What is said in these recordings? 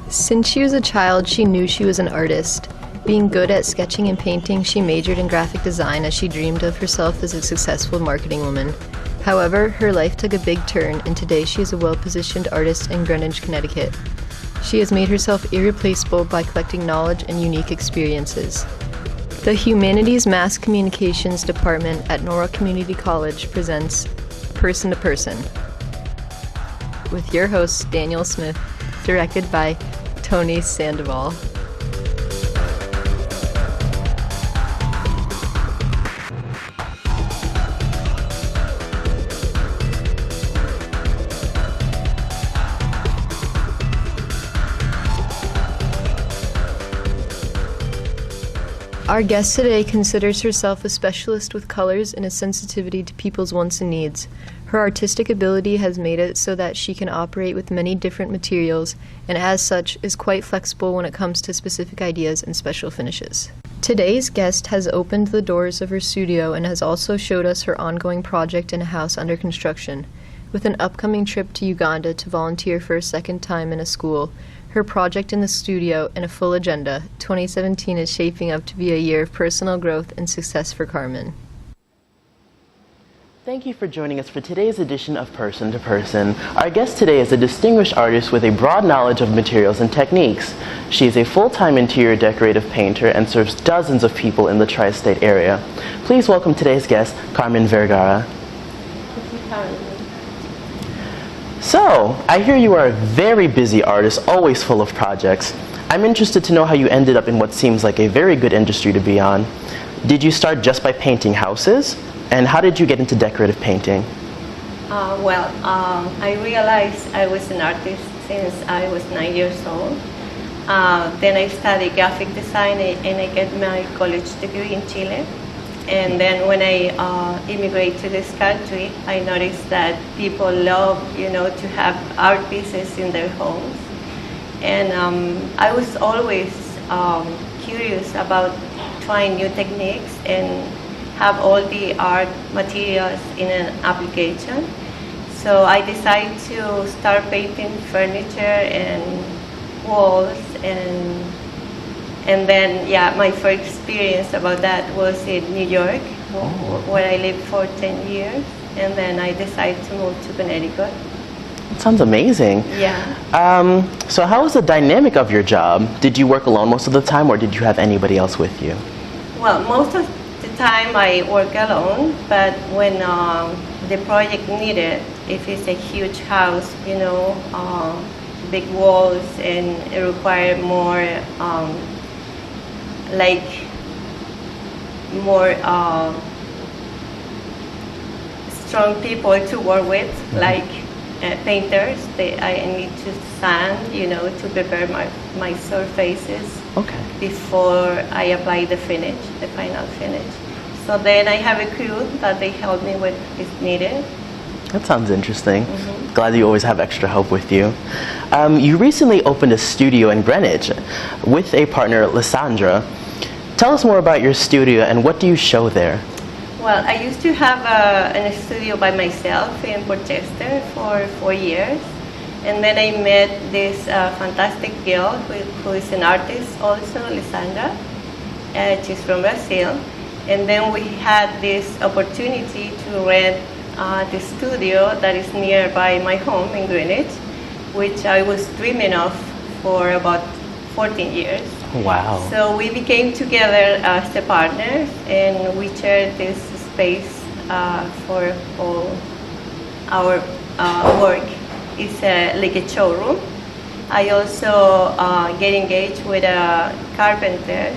Since she was a child, she knew she was an artist. Being good at sketching and painting, she majored in graphic design as she dreamed of herself as a successful marketing woman. However, her life took a big turn, and today she is a well-positioned artist in Greenwich, Connecticut. She has made herself irreplaceable by collecting knowledge and unique experiences. The Humanities Mass Communications Department at Norwalk Community College presents Person to Person with your host, Daniel Smith, directed by Toni Sandoval. Our guest today considers herself a specialist with colors and a sensitivity to people's wants and needs. Her artistic ability has made it so that she can operate with many different materials, and as such is quite flexible when it comes to specific ideas and special finishes. Today's guest has opened the doors of her studio and has also showed us her ongoing project in a house under construction. With an upcoming trip to Uganda to volunteer for a second time in a school, her project in the studio, and a full agenda, 2017 is shaping up to be a year of personal growth and success for Carmen. Thank you for joining us for today's edition of Person to Person. Our guest today is a distinguished artist with a broad knowledge of materials and techniques. She is a full-time interior decorative painter and serves dozens of people in the tri-state area. Please welcome today's guest, Carmen Vergara. So, I hear you are a very busy artist, always full of projects. I'm interested to know how you ended up in what seems like a very good industry to be on. Did you start just by painting houses? And how did you get into decorative painting? I realized I was an artist since I was 9 years old. Then I studied graphic design and I get my college degree in Chile. And then when I immigrated to this country, I noticed that people love, to have art pieces in their homes. And I was always curious about trying new techniques and have all the art materials in an application. So I decided to start painting furniture and walls, and then, my first experience about that was in New York, where I lived for 10 years, and then I decided to move to Connecticut. That sounds amazing. Yeah. So how was the dynamic of your job? Did you work alone most of the time, or did you have anybody else with you? Well, most of the time I work alone, but when the project needed, if it's a huge house, big walls, and it requires more strong people to work with, like painters. I need to sand, to prepare my surfaces before I apply the final finish. So then I have a crew that they help me with if needed. That sounds interesting. Glad you always have extra help with you. You recently opened a studio in Greenwich with a partner, Lysandra. Tell us more about your studio and what do you show there? Well, I used to have a studio by myself in Portchester for 4 years. And then I met this fantastic girl who is an artist also, Lysandra. She's from Brazil. And then we had this opportunity to rent the studio that is nearby my home in Greenwich, which I was dreaming of for about 14 years. Wow. So we became together as the partners, and we shared this space for all our work. It's like a showroom. I also get engaged with a carpenter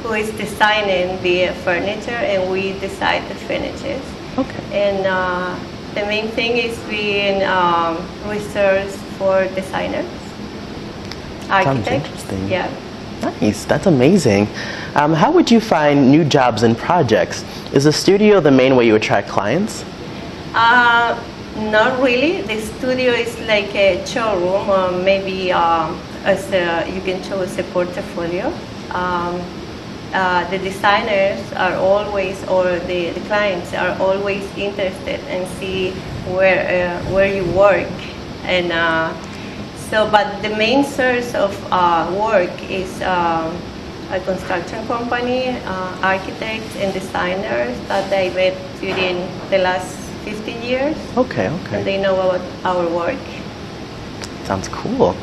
who is designing the furniture, and we decide the finishes. Okay. And the main thing is being research for designers, architects. Sounds interesting. Yeah. Nice, that's amazing. How would you find new jobs and projects? Is the studio the main way you attract clients? Not really. The studio is like a showroom, or maybe you can choose a portfolio. The designers are always, or the clients are always interested and see where you work, and So, but the main source of work is a construction company, architects and designers that I met during the last 15 years. Okay, okay. And they know about our work. Sounds cool.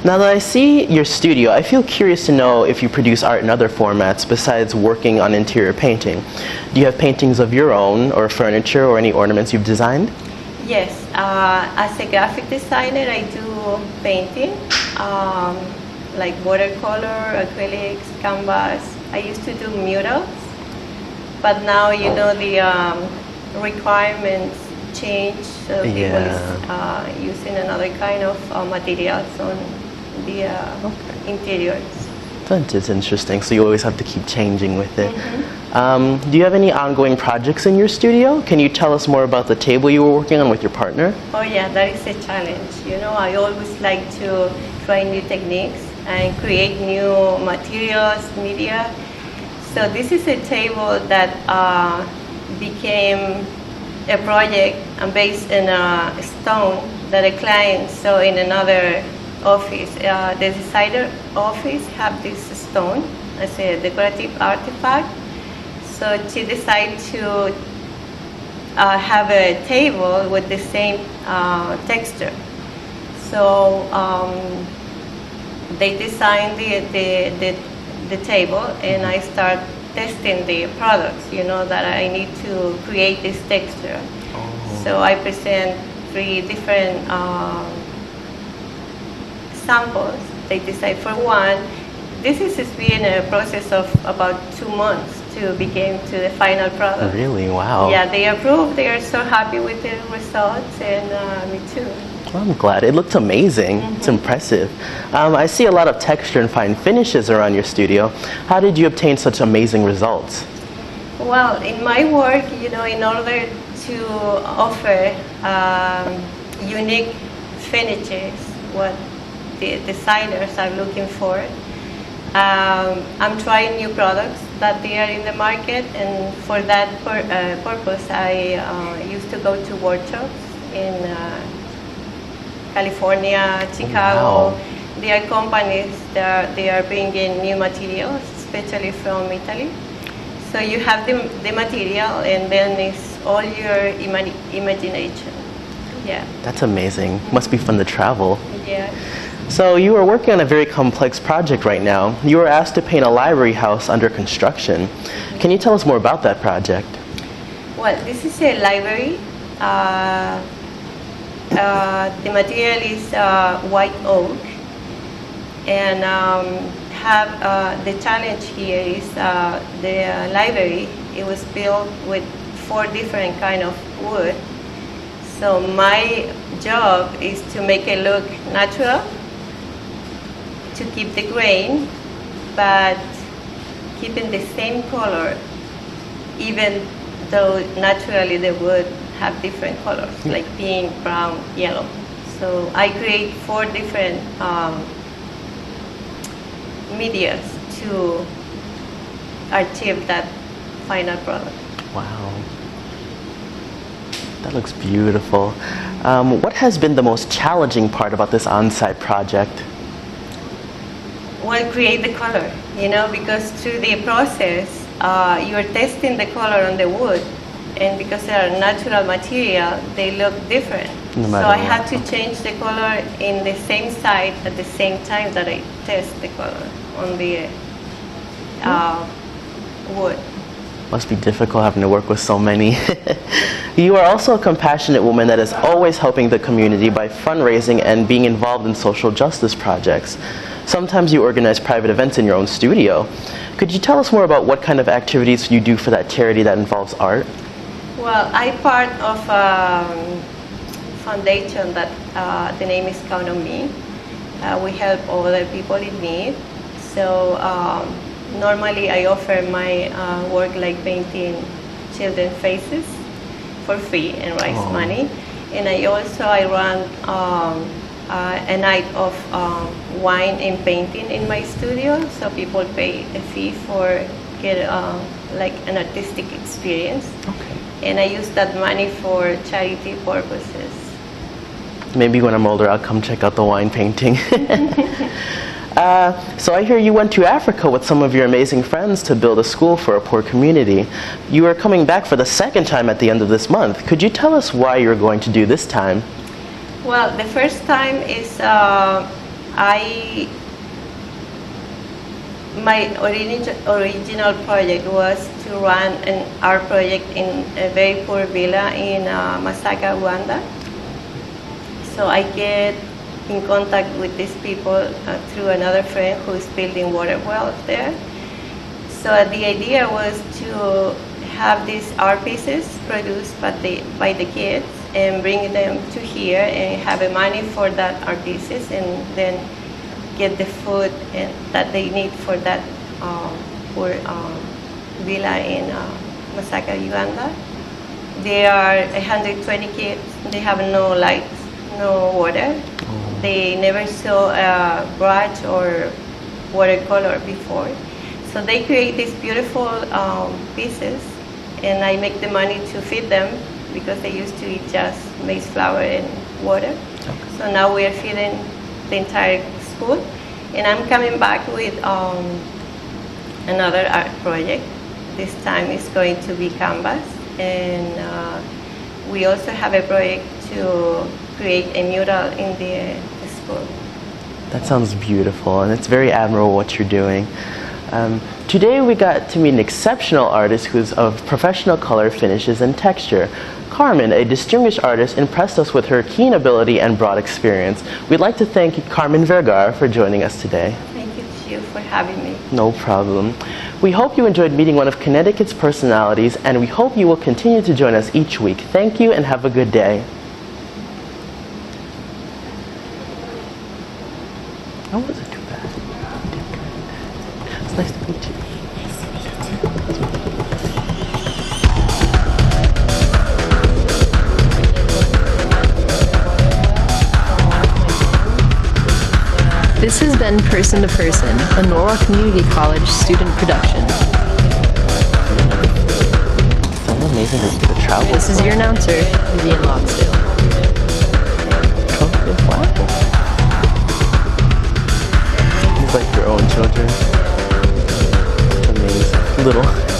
Now that I see your studio, I feel curious to know if you produce art in other formats besides working on interior painting. Do you have paintings of your own, or furniture, or any ornaments you've designed? Yes, as a graphic designer, I do painting, like watercolor, acrylics, canvas. I used to do murals, but now, you know, the requirements change, so people is using another kind of materials on the interiors. That's interesting. So you always have to keep changing with it. Do you have any ongoing projects in your studio? Can you tell us more about the table you were working on with your partner? Oh yeah, that is a challenge. You know, I always like to try new techniques and create new materials, media. So this is a table that became a project based in a stone that a client saw in another office. The designer office have this stone as a decorative artifact. So she decided to have a table with the same texture. So they designed the table, and I start testing the products, you know, that I need to create this texture. So I present 3 different samples. They decide for one. This has been a process of about 2 months to become to the final product. Really? Wow. Yeah, they approve. They are so happy with the results, and me too. Well, I'm glad. It looks amazing. It's impressive. I see a lot of texture and fine finishes around your studio. How did you obtain such amazing results? Well, in my work, you know, in order to offer unique finishes, what the designers are looking for, I'm trying new products that they are in the market, and for that purpose, I used to go to workshops in California, Chicago. Wow. There are companies that they are bringing new materials, especially from Italy. So you have the material, and then it's all your imagination. Yeah. That's amazing. Must be fun to travel. Yeah. So you are working on a very complex project right now. You were asked to paint a library house under construction. Can you tell us more about that project? Well, this is a library. The material is white oak, and the challenge here is the library. It was built with 4 different kind of wood. So my job is to make it look natural, to keep the grain, but keeping the same color, even though naturally the wood have different colors, like pink, brown, yellow. So I create 4 different medias to achieve that final product. Wow. That looks beautiful. What has been the most challenging part about this on-site project? Well, create the color, you know, because through the process, you're testing the color on the wood, and because they are natural material, they look different. So I had to change the color in the same site at the same time that I test the color on the wood. Must be difficult having to work with so many. You are also a compassionate woman that is always helping the community by fundraising and being involved in social justice projects. Sometimes you organize private events in your own studio. Could you tell us more about what kind of activities you do for that charity that involves art? Well, I'm part of a foundation that the name is Count on Me. We help other people in need. So normally I offer my work like painting children's faces for free and raise money. And I run a night of wine and painting in my studio, so people pay a fee for get like an artistic experience. Okay. And I use that money for charity purposes. Maybe when I'm older, I'll come check out the wine painting. So I hear you went to Africa with some of your amazing friends to build a school for a poor community. You are coming back for the second time at the end of this month. Could you tell us why you're going to do this time? Well, the first time is my original project was to run an art project in a very poor villa in Masaka, Uganda. So I get in contact with these people through another friend who is building water wells there. So the idea was to have these art pieces produced by the kids and bring them to here and have a money for that art pieces, and then get the food that they need for that poor villa in Masaka, Uganda. There are 120 kids. They have no lights, no water. They never saw a brush or watercolor before. So they create these beautiful pieces, and I make the money to feed them because they used to eat just maize flour and water. Okay. So now we are feeding the entire school, and I'm coming back with another art project. This time it's going to be canvas, and we also have a project to create a mural in the school. That sounds beautiful, and it's very admirable what you're doing. Today we got to meet an exceptional artist who's of professional color, finishes, and texture. Carmen, a distinguished artist, impressed us with her keen ability and broad experience. We'd like to thank Carmen Vergara for joining us today. Thank you for having me. No problem. We hope you enjoyed meeting one of Connecticut's personalities, and we hope you will continue to join us each week. Thank you and have a good day. How was it too bad? It's nice to meet you. This has been Person to Person, a Norwalk Community College student production. It's so amazing to travel. This is your announcer, Vivian Logsdale. Oh, wow. Like your own children. Amazing. Little.